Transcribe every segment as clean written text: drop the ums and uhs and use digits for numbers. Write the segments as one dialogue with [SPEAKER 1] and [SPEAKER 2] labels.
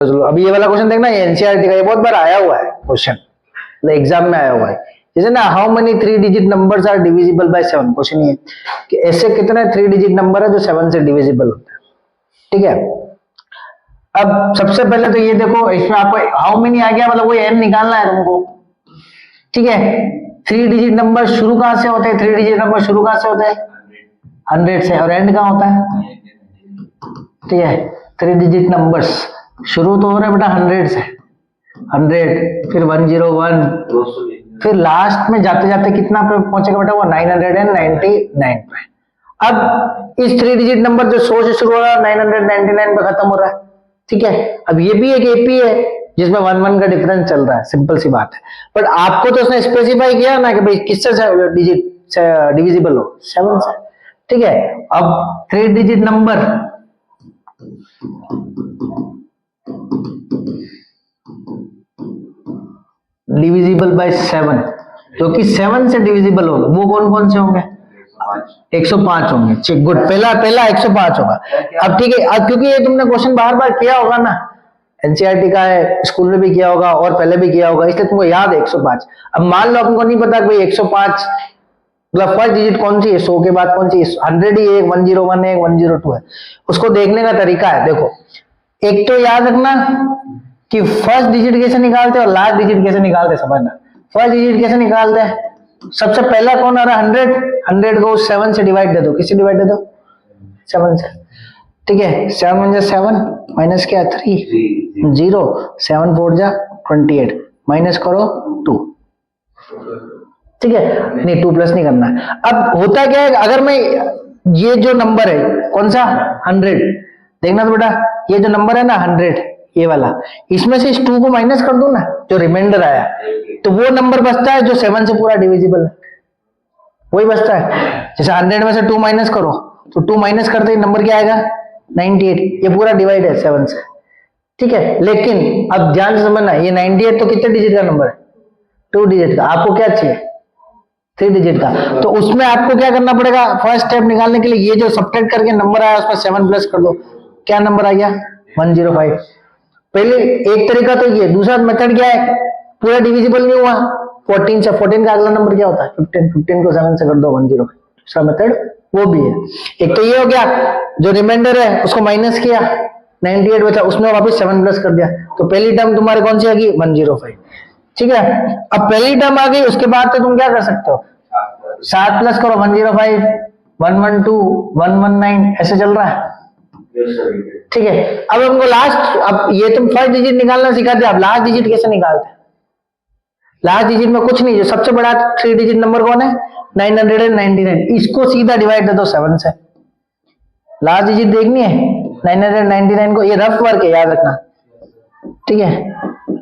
[SPEAKER 1] चलो अभी ये वाला क्वेश्चन देखना, ये एनसीईआरटी का, ये बहुत बार आया हुआ है क्वेश्चन, एग्जाम में आया हुआ है। जैसे ना, how many 3 digit numbers are divisible by 7। Question ये कि ऐसे कितने 3 डिजिट नंबर है जो 7 से डिविजिबल होता है। ठीक है, अब सबसे पहले तो ये देखो, इसमें आपको हाउ मेनी आ गया, मतलब वो एन निकालना है तुमको। ठीक है, 3 डिजिट नंबर शुरू कहां से होते हैं? 3 डिजिट नंबर शुरू कहां से होते हैं? 100 से। और एंड कहां होता है? ठीक है, 3 डिजिट नंबर्स शुरू तो हो रहे बेटा 100 से, 100, फिर 101, फिर लास्ट में जाते जाते कितना पे पहुंचेगा बेटा? वो 999 पे। अब इस 3 डिजिट नंबर जो 100 से शुरू हो रहा है 999 पे खत्म हो रहा है। ठीक है, अब ये भी एक एपी है जिसमें 1 का डिफरेंस चल रहा है, सिंपल सी बात है। बट आपको तो उसने स्पेसिफाई किया ना कि भाई किससे डिजिट डिविजिबल हो? 7 से। ठीक है, अब 3 डिजिट नंबर डिविजिबल बाय 7, जो कि 7 से डिविजिबल होगा, वो कौन कौन से होंगे? 105 होंगे। चेक, गुड, पहला 105 होगा। अब ठीक है, अब क्योंकि ये तुमने क्वेश्चन बार बार किया होगा ना, एनसीईआरटी का है, स्कूल में भी किया होगा और पहले भी किया होगा, इसलिए तुमको याद है 105। अब मान लो तुमको नहीं पता कि 105 मतलब फर्स्ट डिजिट कौन सी है, 100 के बाद कौन सी है? 100 ही है, 101 है, 102 है। उसको देखने का तरीका है, देखो, एक तो याद रखना कि फर्स्ट डिजिट कैसे निकालते हैं और लास्ट डिजिट कैसे निकालते हैं, समझना। फर्स्ट डिजिट कैसे निकालते हैं? सबसे पहला कौन आ रहा है? 100 को 7 से डिवाइड दे दो। किससे डिवाइड दे दो? 7 से। ठीक है, 7 × 7 माइनस क्या? 3, 0, 7 4 × 28 माइनस करो 2। ठीक है, नहीं 2 प्लस नहीं करना है। अब होता क्या है, अगर मैं ये जो नंबर है कौन सा 100, देखना तो बेटा, ये जो नंबर है ना 100, ये वाला, इसमें से इस 2 को माइनस कर दो ना, जो रिमाइंडर आया, तो वो नंबर बचता है जो 7 से पूरा डिविजिबल है, वही बचता है। जैसे 100 में से 2 माइनस करो तो 2 माइनस करते ही नंबर क्या आएगा? 98। ये पूरा डिवाइड है 7 से। ठीक है, लेकिन अब ध्यान से समझना, ये 98 तो कितने डिजिट का नंबर है? 2 डिजिट का। आपको क्या चाहिए? 3 डिजिट का। तो उसमें आपको क्या करना पड़ेगा? फर्स्ट स्टेप निकालने के लिए ये जो सब्ट्रैक्ट करके नंबर आया उसमें 7 प्लस कर दो। क्या नंबर आ गया? 105। पहले एक तरीका तो ये, दूसरा मेथड क्या है? पूरा डिविजिबल नहीं हुआ 14 से, 14 का अगला नंबर क्या होता है? 15 को 7 से कर दो 105। दूसरा मेथड वो भी है। एक तो ये हो गया, जो रिमाइंडर है उसको माइनस किया, 98 बचा, उसमें वापस 7 प्लस कर दिया, तो पहली टर्म तुम्हारे कौन सी आ गई? 105। ठीक है, अब पहली टर्म आ गई, उसके बाद तो तुम क्या कर सकते हो? 7 प्लस करो, 105, 112, 119, ऐसे चल रहा है। ठीक है, अब हमको लास्ट, अब ये तुम फर्स्ट डिजिट निकालना सिखा दिया, अब लास्ट डिजिट कैसे निकालते हैं? लास्ट डिजिट में कुछ नहीं, जो सबसे बड़ा 3 डिजिट नंबर कौन है? 999। इसको सीधा डिवाइड दे दो 7 से। लास्ट डिजिट देखनी है 999 को, ये रफ वर्क है, याद रखना। ठीक है,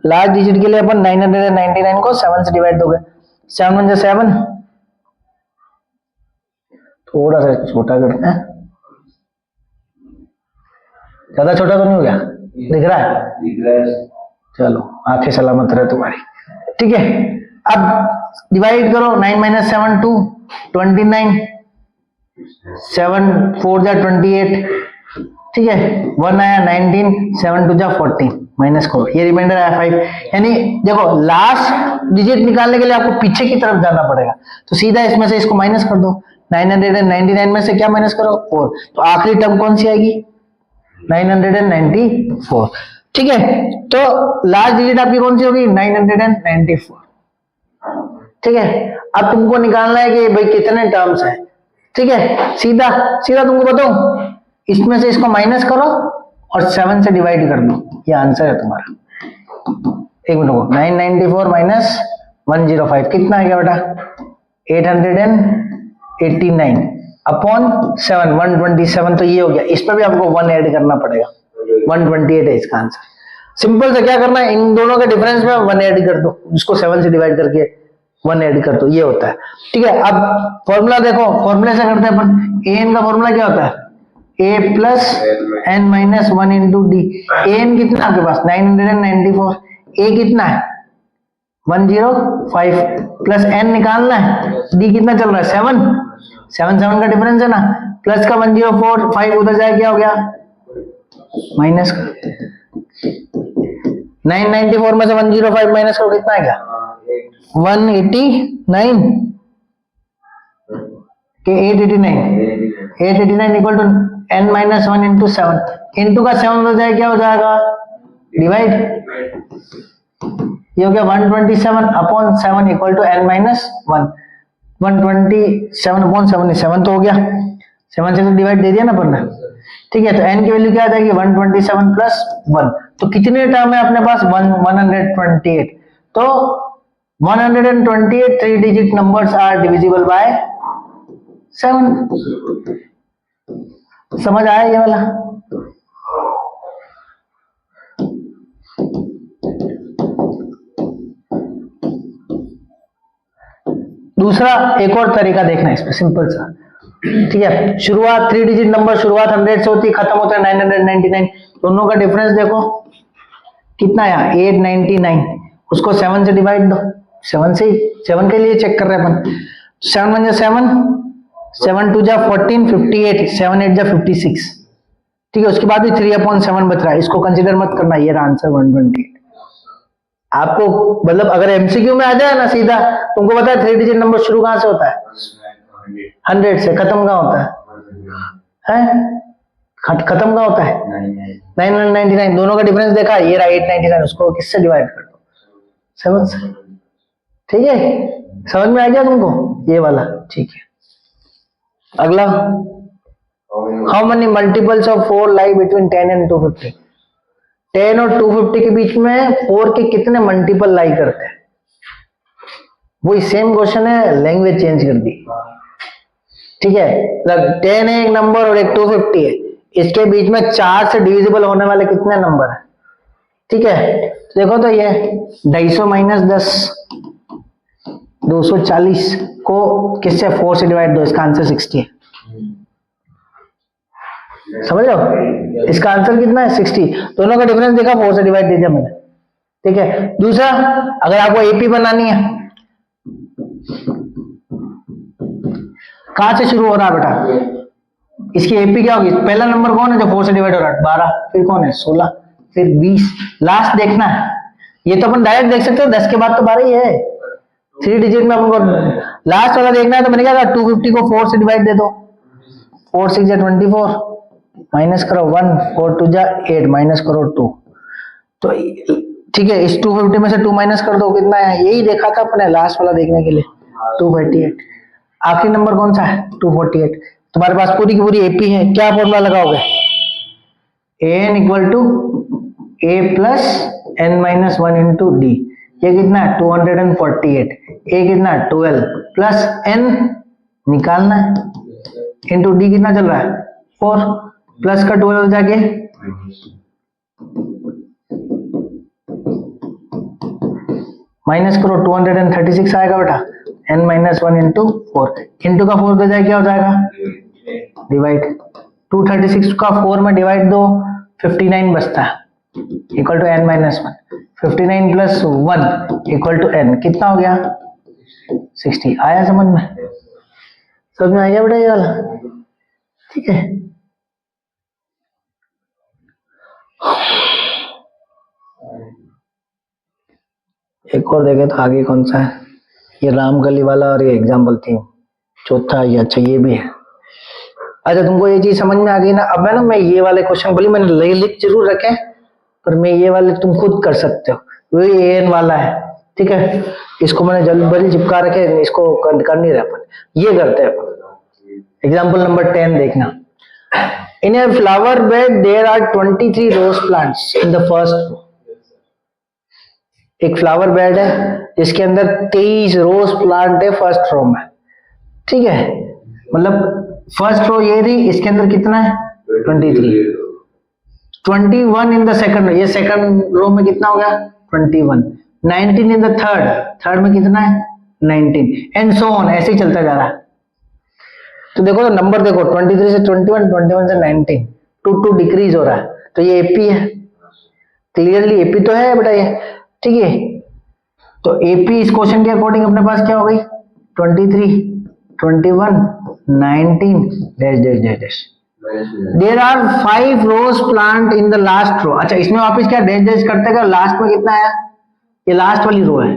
[SPEAKER 1] लास्ट डिजिट के लिए अपन 999 को 7 से डिवाइड दोगे। 7 × 7, थोड़ा सा छोटा करते हैं, ज्यादा छोटा तो नहीं हो गया? दिख रहा है? चलो, आंखें सलामत रहे तुम्हारी। ठीक है, अब डिवाइड करो, 9 - 7 2, 29, 7 4 × 28। ठीक है, 1 आया 19, 7 2 × 14, माइनस करो, ये रिमाइंडर आया 5। यानी देखो, लास्ट डिजिट निकालने के लिए आपको पीछे की तरफ जाना पड़ेगा, तो सीधा इसमें से इसको माइनस कर दो। 999 में से क्या माइनस करो? 4, तो आखिरी टर्म कौन सी आएगी? 994। ठीक है, तो लास्ट डिजिट आपकी कौन सी होगी? 994। ठीक है, अब तुमको निकालना है कि भाई कितने टर्म्स है। ठीक है, सीधा सीधा तुमको बताऊं, इसमें से इसको माइनस करो और 7 से डिवाइड कर दो, ये आंसर है तुम्हारा। एक मिनट को, 994 माइनस 105 कितना आ गया बेटा? 889 अपॉन 7, 127। तो ये हो गया, इस पर भी आपको 1 ऐड करना पड़ेगा, 128 है इसका आंसर। सिंपल से क्या करना है, इन दोनों के डिफरेंस में 1 ऐड कर दो, इसको 7 से डिवाइड करके 1 ऐड कर दो, ये होता है। ठीक है, अब फॉर्मूला देखो, फॉर्मूले से करते हैं अपन। an का फॉर्मूला क्या होता है? a plus n minus 1 into d. an कितना आपके पास? 994। a कितना है? 105 प्लस n निकालना है, d कितना चल रहा है? 7 7 का डिफरेंस है ना, प्लस का 104, 5 उधर जाए क्या हो गया? माइनस का 994 में से 105 माइनस करो, कितना आएगा? 189 के 889 equal to n minus 1 into 7 into का 7 हो जाए, क्या हो जाएगा? डिवाइड। ये हो गया 127 upon 7 equal to n minus 1। 127 upon 7 7 तो हो गया, 7 से तो डिवाइड दे दिया ना अपन ने, ठीक है। तो n की वैल्यू क्या आ जाएगी? 127 प्लस 1। तो कितने टर्म है अपने पास? 128। तो 128 3 digit numbers are divisible by 7। समझ आया ये वाला? दूसरा एक और तरीका देखना इसमें, सिंपल सा, ठीक है। शुरुआत 3 डिजिट नंबर शुरुआत 100 से होती है, खत्म होता है 999। दोनों का डिफरेंस देखो कितना है? 899। उसको 7 से डिवाइड दो, 7 से, 7 के लिए चेक कर रहे हैं अपन। 7 1 7, 7 2 14, 58, 7 8 56, ठीक है। उसके बाद भी 3/7 बच रहा है, इसको कंसीडर मत करना, ये रहा आंसर 128। आपको मतलब अगर एमसीक्यू में आ जाए ना सीधा, तुमको पता है 3 डिजिट नंबर शुरू कहां से होता है? 100 से। खत्म कहां होता है? खत्म कहां होता है? 999। दोनों का डिफरेंस देखा, ये रहा 899, उसको किससे डिवाइड कर दो? 7 से, ठीक है। समझ में आ गया तुमको ये वाला? ठीक है। अगला, how many multiples of 4 lie between 10 and 250? 10 और 250 के बीच में 4 के कितने मल्टीपल लाई करते हैं? वही सेम क्वेश्चन है, लैंग्वेज चेंज कर दी, ठीक है। 10 है एक नंबर और एक 250 है, इसके बीच में 4 से डिविजिबल होने वाले कितने नंबर है? ठीक है, देखो तो ये 250 माइनस 10 240 को किससे 4 से डिवाइड दो, इसका आंसर 60 है। समझ लो, इसका आंसर कितना है? 60। दोनों का डिफरेंस देखा, 4 से डिवाइड दे दिया मैंने, ठीक है। दूसरा, अगर आपको एपी बनानी है, कहां से शुरू हो रहा है बेटा? इसकी एपी क्या होगी? पहला नंबर कौन है जो 4 से डिवाइड हो रहा है? 12। फिर कौन है? 16। फिर 20। लास्ट देखना है, ये तो अपन डायरेक्ट देख सकते हो, 10 के बाद तो 12 ही है। 3 डिजिट में अपन को लास्ट वाला देखना है, तो मैंने क्या कहा 250 को 4 से डिवाइड दे दो। 4 6 24, माइनस करो 1, 4 2 8, माइनस करो 2। तो ठीक है, इस 250 में से 2 माइनस कर दो, कितना है? यही देखा था अपने लास्ट वाला देखने के लिए, 248। आखिरी नंबर कौन सा है? 248। तुम्हारे पास पूरी की पूरी एपी है, क्या फॉर्मूला लगाओगे? an equal to a plus n minus 1 into d. ये कितना है? 248। a कितना है? 12 प्लस n निकालना है, इंटू डी कितना चल रहा है? 4 प्लस का 12 जाके माइनस करो, 236 आएगा बेटा, n माइनस 1 इंटू 4। इंटू का 4 दे जाए, क्या हो जाएगा? डिवाइड। 236 का 4 में डिवाइड दो, 59 बचता है, equal to n minus 1। 59 plus 1 equal to n, कितना हो गया? 60। आया समझ में? समझ में आ गया बेटा ये वाला? ठीक है। एक और देखे तो आगे कौन सा है? ये रामगली वाला और ये एग्जाम्पल 3, चौथा ये। अच्छा ये भी है। अच्छा तुमको ये चीज समझ में आ गई ना? अब मैं ये वाले क्वेश्चन बोली मैंने लिख जरूर रखे, पर मैं ये वाले तुम खुद कर सकते हो। वही एन वाला है, ठीक है। इसको मैंने जल्दी चिपका रखे, इसको कर नहीं रहे अपन, ये करते हैं अपन। एग्जाम्पल नंबर 10 देखना। In a flower bed there are 23 rose plants in the first row. एक फ्लावर बेड है जिसके अंदर 23 रोज प्लांट है फर्स्ट रो में, ठीक है। मतलब फर्स्ट रो ये रही, इसके अंदर कितना है? 23। 21 इन द सेकंड रो, ये सेकंड रो में कितना हो गया? 21। 19 इन द थर्ड में कितना है? 19, एंड सो ऑन, ऐसे ही चलता जा रहा है। तो देखो तो नंबर देखो, 23 से 21, 21 से 19, 2 डिक्रीज हो रहा है, तो ये एपी है, क्लियरली एपी तो है बेटा ये, ठीक है। तो एपी इस क्वेश्चन के अकॉर्डिंग अपने पास क्या हो गई? 23, 21, 19 dash dash dash dash, there are 5 rose plant in the last row. अच्छा इसमें वापस क्या डैश करते गए, लास्ट में कितना आया, ये लास्ट वाली रो है,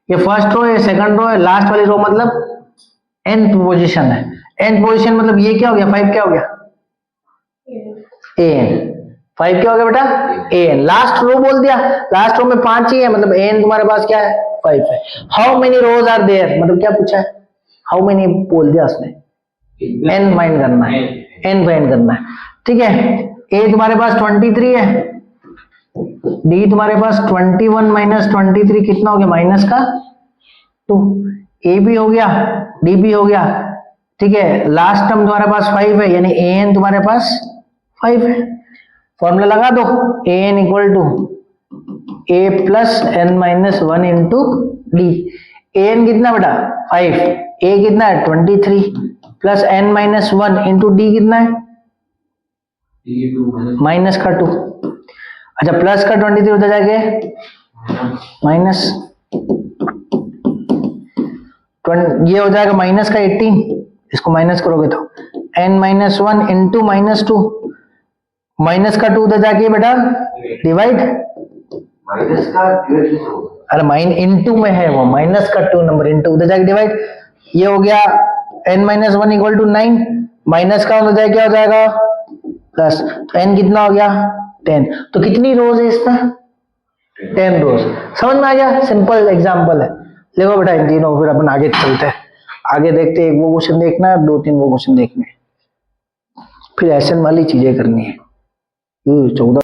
[SPEAKER 1] ये फर्स्ट रो है, सेकंड रो है, लास्ट वाली रो मतलब nth पोजीशन है। nth पोजीशन मतलब ये क्या हो गया, 5 क्या हो गया, an। 5 क्या हो गया बेटा, an। लास्ट रो बोल दिया, लास्ट रो में 5 ही है मतलब an तुम्हारे पास क्या है, 5 है। How many rows are there मतलब क्या पूछा है, हाउ मेनी बोल दिया उसने, n फाइंड करना है, n फाइंड करना है, ठीक है। a तुम्हारे पास 23 है, d तुम्हारे पास 21 माइनस 23 कितना हो गया, माइनस का 2। a भी हो गया, d भी हो गया, ठीक है। लास्ट टर्म तुम्हारे पास 5 है यानी an तुम्हारे पास 5 है। फॉर्मूला लगा दो, an equal to a plus n minus 1 into d. an कितना बेटा 5, a कितना है 23 plus n minus 1 into d कितना है माइनस का 2। अच्छा प्लस का 23 उधर जाके माइनस, ये हो जाएगा माइनस का 18, इसको माइनस करोगे तो n minus 1 into minus 2, minus का 2 उधर जाके बेटा डिवाइड,
[SPEAKER 2] माइनस का
[SPEAKER 1] अरे माइन इंटू में है वो, माइनस का 2 नंबर इंटू उधर जाके डिवाइड, ये हो गया n minus 1 equal to 9, minus का उधर जाके क्या हो जाएगा प्लस, तो n कितना हो गया 10। तो कितनी रोज है इसमें 10 रोज। समझ में आ गया, सिंपल एग्जांपल है। देखो बेटा इन तीनों, फिर अपन आगे चलते हैं, आगे देखते हैं, एक वो क्वेश्चन देखना है, 2-3 वो क्वेश्चन देखने हैं, फिर एसएन वाली चीजें करनी है। 14